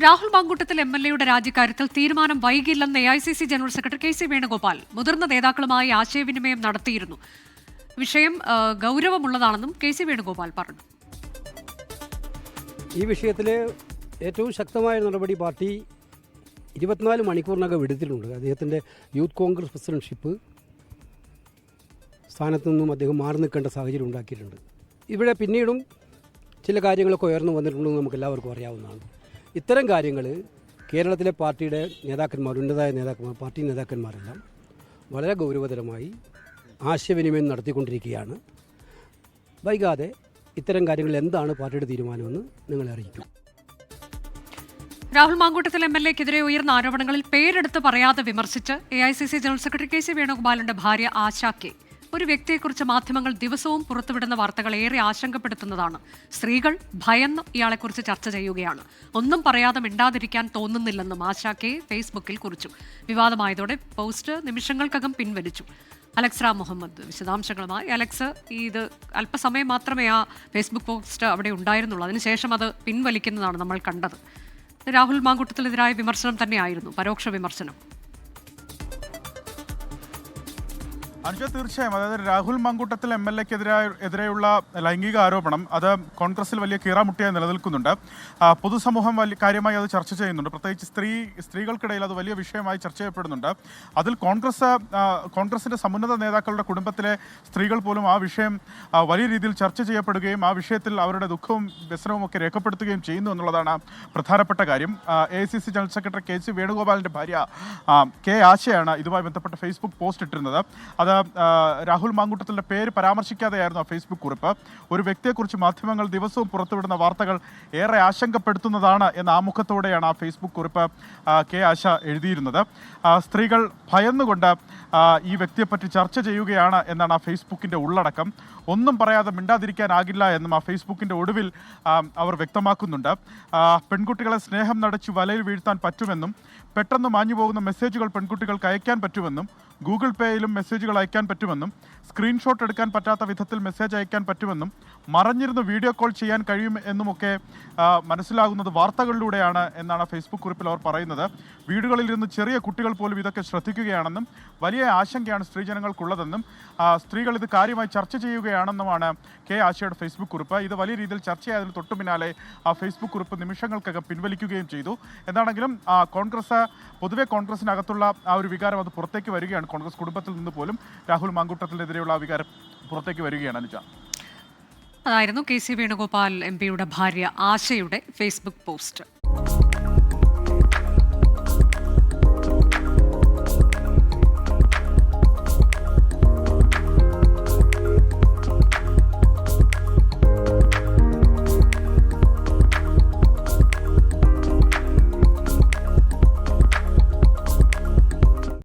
രാഹുൽ മാങ്കൂട്ടത്തിൽ എം.എൽ.എയുടെ രാജിക്കാര്യത്തിൽ തീരുമാനം വൈകില്ലെന്ന് AICC general secretary KC. Venugopal മുതിർന്ന നേതാക്കളുമായി ആശയവിനിമയം നടത്തിയിരുന്നു. വിഷയം ഗൗരവമുള്ളതാണെന്നും കെ.സി. വേണുഗോപാൽ പറഞ്ഞു. ഈ വിഷയത്തിൽ ഏറ്റവും ശക്തമായ നടപടി പാർട്ടി 24 മണിക്കൂറിനകം എടുത്തിട്ടുണ്ട്. അദ്ദേഹത്തിൻ്റെ യൂത്ത് കോൺഗ്രസ് പ്രസിഡന്റ്ഷിപ്പ് സ്ഥാനത്തു നിന്നും അദ്ദേഹം മാറി നിൽക്കേണ്ട സാഹചര്യം ഉണ്ടാക്കിയിട്ടുണ്ട്. ഇവിടെ പിന്നീടും ചില കാര്യങ്ങളൊക്കെ ഉയർന്നു വന്നിട്ടുണ്ടെന്ന് നമുക്ക് എല്ലാവർക്കും അറിയാവുന്നതാണ്. ഇത്തരം കാര്യങ്ങൾ കേരളത്തിലെ പാർട്ടിയുടെ നേതാക്കന്മാർ, ഉന്നതമായ നേതാക്കന്മാർ, പാർട്ടി നേതാക്കന്മാരെല്ലാം വളരെ ഗൗരവതരമായി ആശയവിനിമയം നടത്തിക്കൊണ്ടിരിക്കുകയാണ്. വൈകാതെ ഇത്തരം കാര്യങ്ങളിൽ എന്താണ് പാർട്ടിയുടെ തീരുമാനമെന്ന് നിങ്ങളെ അറിയിക്കും. രാഹുൽ മാങ്കൂട്ടത്തിൽ എം.എൽ.എക്കെതിരെ ഉയർന്ന ആരോപണങ്ങളിൽ പേരെടുത്ത് പറയാതെ വിമർശിച്ച് എ.ഐ.സി.സി ജനറൽ സെക്രട്ടറി കെ.സി. വേണുഗോപാലിന്റെ ഭാര്യ ആശ കെ. ഒരു വ്യക്തിയെക്കുറിച്ച് മാധ്യമങ്ങൾ ദിവസവും പുറത്തുവിടുന്ന വാർത്തകൾ ഏറെ ആശങ്കപ്പെടുത്തുന്നതാണ്. സ്ത്രീകൾ ഭയന്ന് ഇയാളെക്കുറിച്ച് ചർച്ച ചെയ്യുകയാണ്. ഒന്നും പറയാതെ മിണ്ടാതിരിക്കാൻ തോന്നുന്നില്ലെന്നും ആശ കെ ഫേസ്ബുക്കിൽ കുറിച്ചു. വിവാദമായതോടെ പോസ്റ്റ് നിമിഷങ്ങൾക്കകം പിൻവലിച്ചു. അലക്സ് റാം മുഹമ്മദ് വിശദാംശങ്ങളുമായി. അലക്സ്, ഇത് അല്പസമയം മാത്രമേ ആ ഫേസ്ബുക്ക് പോസ്റ്റ് അവിടെ ഉണ്ടായിരുന്നുള്ളൂ. അതിനുശേഷം അത് പിൻവലിക്കുന്നതാണ് നമ്മൾ കണ്ടത്. രാഹുൽ മാങ്കൂട്ടത്തിനെതിരായ വിമർശനം തന്നെയായിരുന്നു, പരോക്ഷ വിമർശനം. അനുജ, തീർച്ചയായും. അതായത് രാഹുൽ മാങ്കൂട്ടത്തിൽ എതിരെയുള്ള ലൈംഗിക ആരോപണം അത് കോൺഗ്രസിൽ വലിയ കീറാമുട്ടിയായി നിലനിൽക്കുന്നുണ്ട്. പൊതുസമൂഹം വലിയ കാര്യമായി അത് ചർച്ച ചെയ്യുന്നുണ്ട്. പ്രത്യേകിച്ച് സ്ത്രീകൾക്കിടയിൽ അത് വലിയ വിഷയമായി ചർച്ച ചെയ്യപ്പെടുന്നുണ്ട്. അതിൽ കോൺഗ്രസിൻ്റെ സമുന്നത നേതാക്കളുടെ കുടുംബത്തിലെ സ്ത്രീകൾ പോലും ആ വിഷയം വലിയ രീതിയിൽ ചർച്ച ചെയ്യപ്പെടുകയും ആ വിഷയത്തിൽ അവരുടെ ദുഃഖവും വ്യസനവും ഒക്കെ രേഖപ്പെടുത്തുകയും ചെയ്യുന്നു എന്നുള്ളതാണ് പ്രധാനപ്പെട്ട കാര്യം. AICC general secretary KC. വേണുഗോപാലിൻ്റെ ഭാര്യ കെ. ആശയാണ് ഇതുമായി ബന്ധപ്പെട്ട് ഫേസ്ബുക്ക് പോസ്റ്റ് ഇട്ടിരുന്നത്. അത് രാഹുൽ മാങ്കൂട്ടത്തിൻ്റെ പേര് പരാമർശിക്കാതെയായിരുന്നു ആ ഫേസ്ബുക്ക് കുറിപ്പ്. ഒരു വ്യക്തിയെക്കുറിച്ച് മാധ്യമങ്ങൾ ദിവസവും പുറത്തുവിടുന്ന വാർത്തകൾ ഏറെ ആശങ്കപ്പെടുത്തുന്നതാണ് എന്ന ആമുഖത്തോടെയാണ് ആ ഫേസ്ബുക്ക് കുറിപ്പ് കെ. ആശ എഴുതിയിരുന്നത്. സ്ത്രീകൾ ഭയന്നുകൊണ്ട് ഈ വ്യക്തിയെപ്പറ്റി ചർച്ച ചെയ്യുകയാണ് എന്നാണ് ആ ഫേസ്ബുക്കിൻ്റെ ഉള്ളടക്കം. ഒന്നും പറയാതെ മിണ്ടാതിരിക്കാനാകില്ല എന്നും ആ ഫേസ്ബുക്കിൻ്റെ ഒടുവിൽ അവർ വ്യക്തമാക്കുന്നുണ്ട്. പെൺകുട്ടികളെ സ്നേഹം നടച്ച് വലയിൽ വീഴ്ത്താൻ പറ്റുമെന്നും പെട്ടെന്ന് മാഞ്ഞു പോകുന്ന മെസ്സേജുകൾ പെൺകുട്ടികൾക്ക് അയക്കാൻ പറ്റുമെന്നും ഗൂഗിൾ പേയിലും മെസ്സേജുകൾ അയക്കാൻ പറ്റുമെന്നും സ്ക്രീൻഷോട്ട് എടുക്കാൻ പറ്റാത്ത വിധത്തിൽ മെസ്സേജ് അയക്കാൻ പറ്റുമെന്നും മറഞ്ഞിരുന്ന് വീഡിയോ കോൾ ചെയ്യാൻ കഴിയും എന്നുമൊക്കെ മനസ്സിലാകുന്നത് വാർത്തകളിലൂടെയാണ് എന്നാണ് ഫേസ്ബുക്ക് കുറിപ്പിൽ അവർ പറയുന്നത്. വീടുകളിലിരുന്ന് ചെറിയ കുട്ടികൾ പോലും ഇതൊക്കെ ശ്രദ്ധിക്കുകയാണെന്നും വലിയ ആശങ്കയാണ് സ്ത്രീജനങ്ങൾക്കുള്ളതെന്നും സ്ത്രീകൾ ഇത് കാര്യമായി ചർച്ച ചെയ്യുകയാണെന്നുമാണ് കെ. ആശയുടെ ഫേസ്ബുക്ക് കുറിപ്പ്. ഇത് വലിയ രീതിയിൽ ചർച്ചയായതിന് തൊട്ടു പിന്നാലെ ആ ഫേസ്ബുക്ക് കുറിപ്പ് നിമിഷങ്ങൾക്കകം പിൻവലിക്കുകയും ചെയ്തു. എന്താണെങ്കിലും പൊതുവെ കോൺഗ്രസിനകത്തുള്ള ആ ഒരു വികാരം അത് പുറത്തേക്ക് വരികയാണ്. കോൺഗ്രസ് കുടുംബത്തിൽ നിന്ന് പോലും രാഹുൽ മാങ്കൂട്ടത്തിനെതിരെയുള്ള ആ വികാരം പുറത്തേക്ക് വരികയാണ്. അനുജ, അതായിരുന്നു കെ.സി. വേണുഗോപാൽ എം.പിയുടെ ഭാര്യ ആശയുടെ ഫേസ്ബുക്ക് പോസ്റ്റ്.